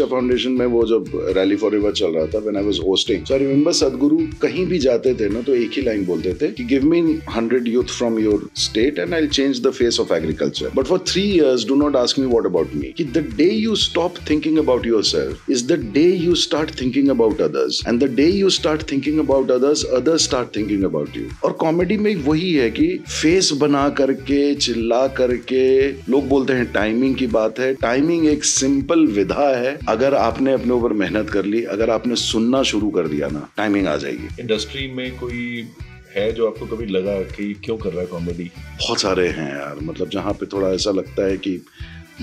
शिक्षा फाउंडेशन में वो जब रैली फॉर रिवर चल रहा था, when I was hosting, so I remember सदगुरु कहीं भी जाते थे ना तो एक ही लाइन बोलते थे कि give me 100 youth from your state and I will change the face of agriculture, but for 3 years do not ask me what about me. कि the day you stop thinking about yourself is the day you start thinking about others, and the day you start thinking about others, others start thinking about you. और comedy में वही है कि face बना करके, चिल्ला करके, लोग बोलते हैं टाइमिंग की बात है, टाइमिंग एक सिंपल विधा है। अगर आपने अपने ऊपर मेहनत कर ली, अगर आपने सुनना शुरू कर दिया ना, टाइमिंग आ जाएगी। इंडस्ट्री में कोई है जो आपको कभी लगा कि क्यों कर रहा है कॉमेडी? बहुत सारे हैं यार, मतलब जहाँ पे थोड़ा ऐसा लगता है कि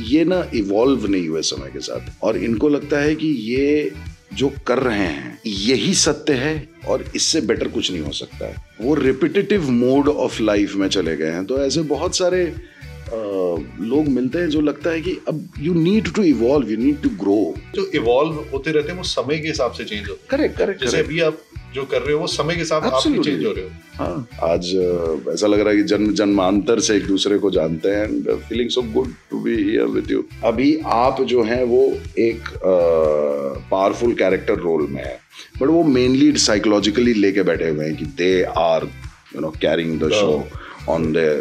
ये ना इवॉल्व नहीं हुए समय के साथ, और इनको लगता है कि ये जो कर रहे हैं यही सत्य है और इससे बेटर कुछ नहीं हो सकता है। वो रिपीटेटिव मोड ऑफ लाइफ में चले गए हैं। तो ऐसे बहुत सारे लोग मिलते हैं जो लगता है कि अब you need to evolve, you need to grow. जो इवॉल्व होते रहते हैं वो समय के हिसाब से चेंज होते हैं। करेक्ट। जैसे अभी आप जो कर रहे हो वो समय के साथ आप भी चेंज हो रहे हो। हाँ, आज ऐसा लग रहा है कि जन्म जन्मांतर से एक दूसरे को जानते हैं, and feeling so good to be here with you. अभी आप जो हैं वो एक पावरफुल कैरेक्टर रोल में है, बट वो मेनली साइकोलॉजिकली लेके बैठे हुए हैं कि they are carrying the show on there.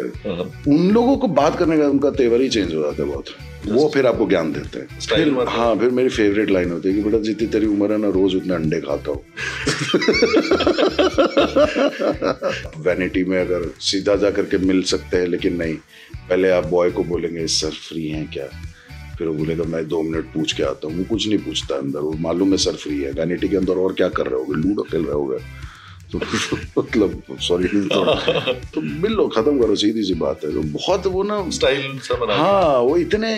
उन लोगों को बात करने का उनका तेवर ही चेंज हो जाता है बहुत। वो फिर आपको ज्ञान देते हैं। फिर मेरी फेवरेट लाइन होती है कि बेटा जितनी तेरी उम्र है ना, रोज उतने अंडे खाता हूँ। वैनिटी में अगर सीधा जा करके मिल सकते हैं, लेकिन नहीं, पहले आप बॉय को बोलेंगे सर फ्री हैं क्या, फिर वो बोलेगा मैं 2 मिनट पूछ के आता हूँ। वो कुछ नहीं पूछता अंदर, वो मालूम है सर फ्री है। वैनिटी के अंदर और क्या कर रहे होगे, लूडो खेल रहे होगे, तो मतलब सॉरी तो मिल लो, खत्म करो, सीधी सी बात है। तो बहुत वो ना स्टाइल सा बना, हाँ, वो इतने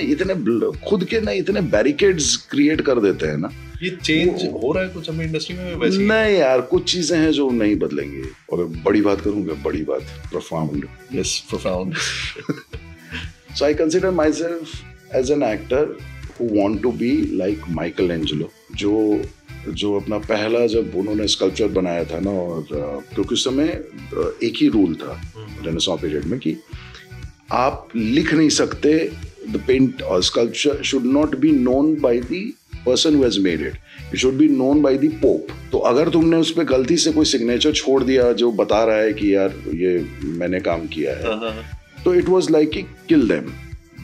खुद के ना इतने बैरिकेड्स क्रिएट कर देते हैं ना। ये चेंज हो रहा है कुछ हमें इंडस्ट्री में वैसे? नहीं यार, कुछ चीजें हैं जो नहीं बदलेंगी। और बड़ी बात करूंगा, बड़ी बात, profound. Yes, profound. So I consider myself as an actor who want to be like Michelangelo, जो अपना पहला जब उन्होंने स्कल्पचर बनाया था ना, और क्योंकि उस समय एक ही रूल था रेनेसां पीरियड में कि आप लिख नहीं सकते, द पेंट और sculpture should not be known by the person who has made it, it should be known by the pope. तो अगर तुमने उस पर गलती से कोई सिग्नेचर छोड़ दिया जो बता रहा है कि यार ये मैंने काम किया है, तो इट वाज लाइक कि kill them.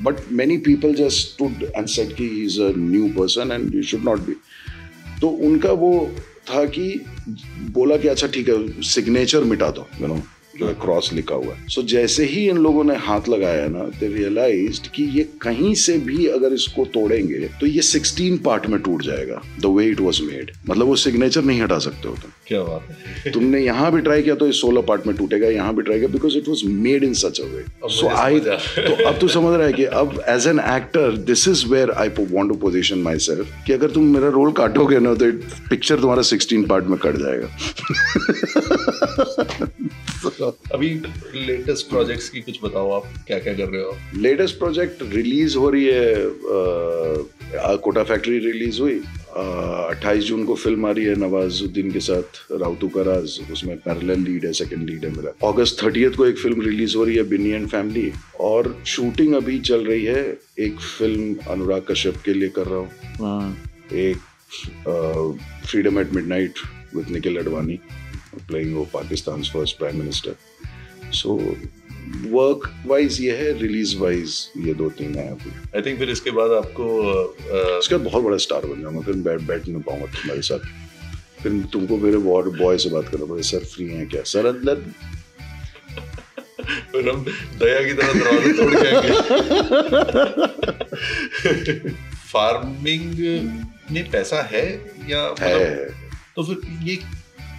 But many people just stood and said कि he is a new person and you should not be. तो उनका वो था कि बोला कि अच्छा ठीक है, सिग्नेचर मिटा दो, जो है क्रॉस लिखा हुआ है। सो जैसे ही इन लोगों ने हाथ लगाया ना, दे रियलाइज्ड कि ये कहीं से भी अगर इसको तोड़ेंगे तो ये 16 पार्ट में टूट जाएगा, the way it was made. मतलब वो सिग्नेचर नहीं हटा सकते हो तुम। क्या बात है। तुमने यहाँ भी ट्राई किया तो ये 16 पार्ट में टूटेगा, यहाँ भी ट्राई किया, because it was made in such a way. So तो अब तू समझ रहा है कि अब as an actor this is where I want to position myself, कि अगर तुम मेरा रोल काटोगे ना तो पिक्चर तुम्हारा 16 पार्ट में कट जाएगा। अभी लेटेस्ट प्रोजेक्ट्स की कुछ बताओ, आप क्या क्या कर रहे हो? लेटेस्ट प्रोजेक्ट रिलीज हो रही है, कोटा फैक्ट्री रिलीज हुई, 28 जून को फिल्म आ रही है नवाजुद्दीन के साथ, राउतू का राज, उसमें पैरेलल लीड है, सेकंड लीड है मेरा। अगस्त 30 को एक फिल्म रिलीज हो रही है, बिनी एंड फैमिली, और शूटिंग अभी चल रही है एक फिल्म अनुराग कश्यप के लिए कर रहा हूँ, एक freedom at midnight with Nikhil Advani playing Pakistan's first prime minister. So work wise ये है, release wise ये 2-3 है अभी। I think फिर इसके बाद आपको इसके बाद बहुत बड़ा स्टार बन जाऊंगा, फिर बैठ नहीं पाऊंगा तुम्हारे साथ, फिर तुमको मेरे वार्ड बॉय से बात करना पड़ेगा, सर फ्री हैं क्या सर, अंदर फिर हम दया की तरह दरवाजा तोड़ के फार्मिंग में पैसा है या है? तो फिर ये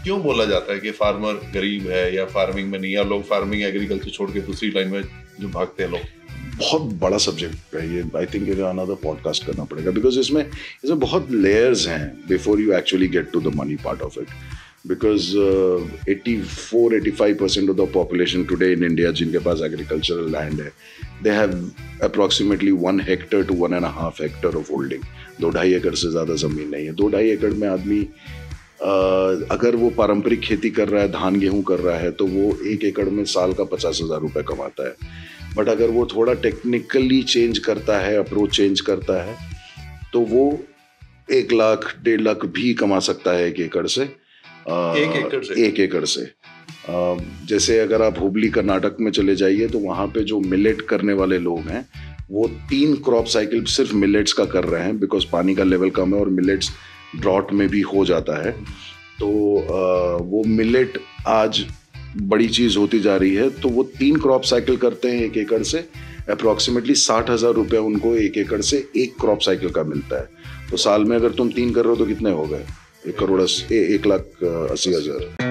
क्यों बोला जाता है कि फार्मर गरीब है या फार्मिंग में नहीं, या लोग फार्मिंग एग्रीकल्चर छोड़ के दूसरी लाइन में जो भागते हैं लोग? बहुत बड़ा सब्जेक्ट है ये, आई थिंक ये अनदर पॉडकास्ट करना पड़ेगा, बिकॉज इसमें बहुत लेयर्स हैं before you actually get to the money part of it. Because 84-85% of the population today in India जिनके पास एग्रीकल्चरल लैंड है, they have approximately 1 hectare to 1.5 hectare of holding. 2-2.5 एकड़ से ज़्यादा ज़मीन नहीं है। 2-2.5 एकड़ में आदमी अगर वो पारंपरिक खेती कर रहा है, धान गेहूं कर रहा है, तो वो 1 एकड़ में साल का 50,000 रुपये कमाता है। बट अगर वो थोड़ा टेक्निकली चेंज करता है, अप्रोच चेंज करता है, तो वो 1 लाख 1.5 लाख भी कमा सकता है 1 एकड़ से। 1 एकड़ से जैसे अगर आप हुबली कर्नाटक में चले जाइए तो वहाँ पे जो मिलेट करने वाले लोग हैं वो 3 क्रॉप साइकिल सिर्फ मिलेट्स का कर रहे हैं, बिकॉज पानी का लेवल कम है और मिलेट्स ड्रॉट में भी हो जाता है। तो वो मिलेट आज बड़ी चीज़ होती जा रही है। तो वो 3 क्रॉप साइकिल करते हैं 1 एकड़ से। अप्रॉक्सीमेटली 60,000 रुपये उनको 1 एकड़ से 1 क्रॉप साइकिल का मिलता है। तो साल में अगर तुम 3 कर रहे हो तो कितने हो गए? 1 करोड़ 1,80,000।